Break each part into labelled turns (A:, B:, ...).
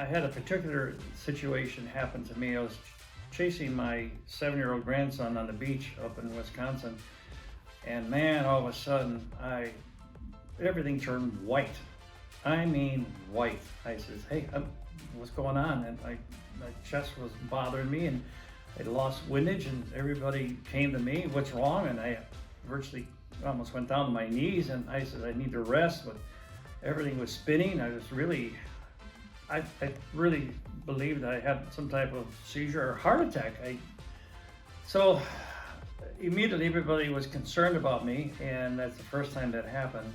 A: I had a particular situation happen to me. I was chasing my 7-year-old grandson on the beach up in Wisconsin, and man, all of a sudden, everything turned white. I mean, white. I says, "Hey, what's going on?" And my chest was bothering me, and I lost windage, and everybody came to me, "What's wrong?" And I virtually almost went down to my knees, and I said, "I need to rest," but everything was spinning. I really believed I had some type of seizure or heart attack. So immediately everybody was concerned about me, and that's the first time that happened.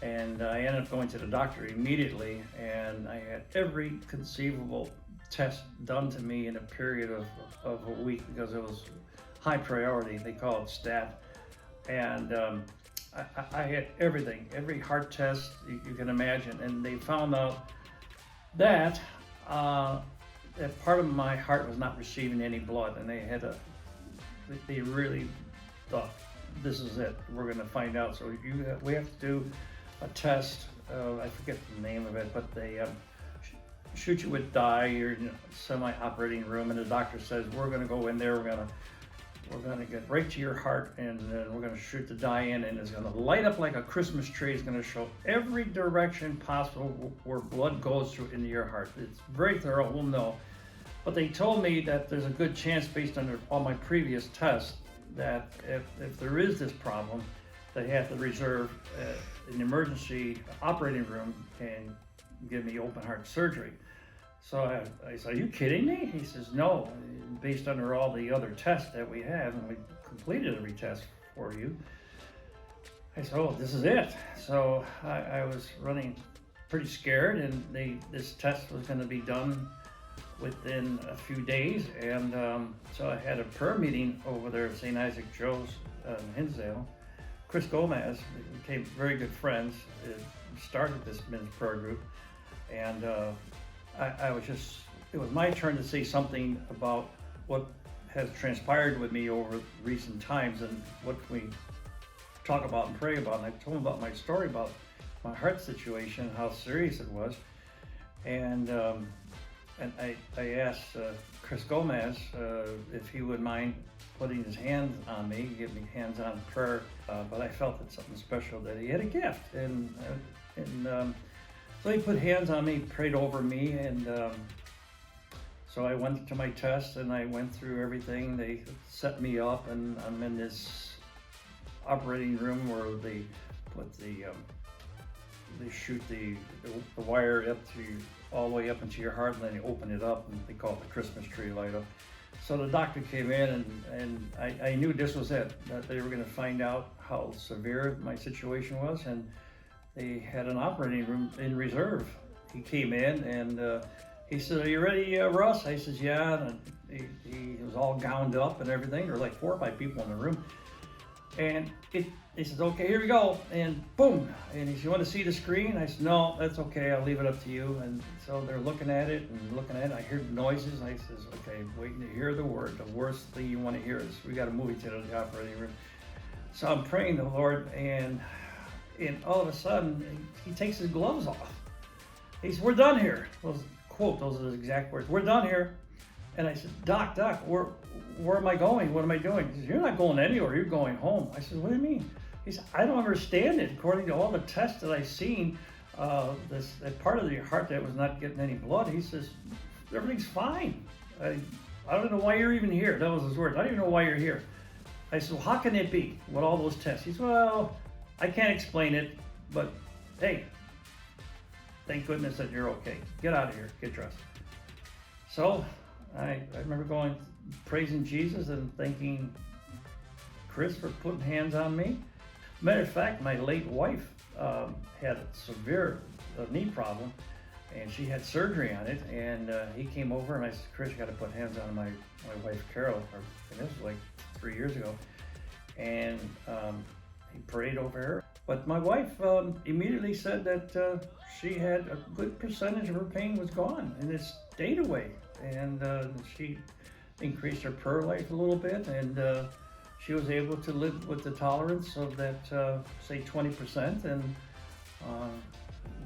A: And I ended up going to the doctor immediately, and I had every conceivable test done to me in a period of a week because it was high priority. They call it stat. And I had everything, every heart test you can imagine. And they found out that part of my heart was not receiving any blood, and they really thought, this is it, we're going to find out. So we have to do a test. I forget the name of it, but they shoot you with dye. You're in a semi-operating room, and the doctor says, we're going to go in there, we're going to get right to your heart, and then we're going to shoot the dye in, and it's going to light up like a Christmas tree. It's going to show every direction possible where blood goes through into your heart. It's very thorough, we'll know. But they told me that there's a good chance, based on all my previous tests, that if there is this problem, they have to reserve an emergency operating room and give me open heart surgery. So I said, "Are you kidding me?" He says, "No, based on all the other tests that we have, and we completed every test for you." I said, "Oh, this is it." So I was running pretty scared, and this test was going to be done within a few days. And so I had a prayer meeting over there at St. Isaac Joe's in Hinsdale. Chris Gomez, we became very good friends, started this men's prayer group, and it was my turn to say something about what has transpired with me over recent times and what we talk about and pray about. And I told him about my story about my heart situation, how serious it was. And I asked Chris Gomez if he would mind putting his hands on me, give me hands-on prayer. But I felt that something special, that he had a gift. And so he put hands on me, prayed over me, and so I went to my test, and I went through everything. They set me up, and I'm in this operating room where they shoot the wire up all the way up into your heart, and then you open it up, and they call it the Christmas tree light up. So the doctor came in, and I knew this was it, that they were going to find out how severe my situation was, and they had an operating room in reserve. He came in, and he said, "Are you ready, Russ?" I says, "Yeah." And he was all gowned up and everything. There were like 4 or 5 people in the room. And he says, "Okay, here we go." And boom. And he said, "You want to see the screen?" I said, "No, that's okay. I'll leave it up to you." And so they're looking at it and looking at it. I hear noises. I says, "Okay, waiting to hear the word. The worst thing you want to hear is we got to move you to the operating room." So I'm praying to the Lord, and all of a sudden, he takes his gloves off. He says, "We're done here." Those are his exact words. "We're done here." And I said, Doc, where am I going? What am I doing?" He says, "You're not going anywhere. You're going home." I said, "What do you mean?" He said, "I don't understand it. According to all the tests that I've seen, that part of your heart that was not getting any blood," he says, "everything's fine. I don't know why you're even here." That was his words. "I don't even know why you're here." I said, "Well, how can it be with all those tests?" He said, "Well, I can't explain it, but hey, thank goodness that you're okay. Get out of here, get dressed." So I remember praising Jesus and thanking Chris for putting hands on me. Matter of fact, my late wife had a severe knee problem, and she had surgery on it. And he came over, and I said, "Chris, you got to put hands on my wife, Carol." And this was like 3 years ago. And he prayed over her. But my wife immediately said that she had a good percentage of her pain was gone, and it stayed away. And she increased her prayer life a little bit, and she was able to live with the tolerance of that, say, 20%. And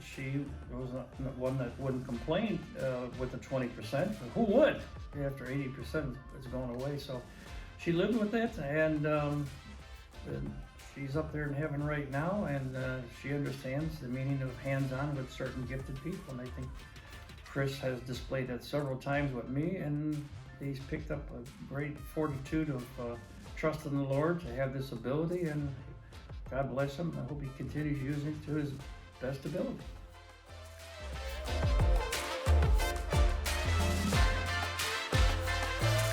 A: she was one that wouldn't complain with the 20%. Who would after 80% is going away? So she lived with it, and she's up there in heaven right now, and she understands the meaning of hands-on with certain gifted people. And I think Chris has displayed that several times with me, and he's picked up a great fortitude of trust in the Lord to have this ability, and God bless him. I hope he continues using it to his best ability.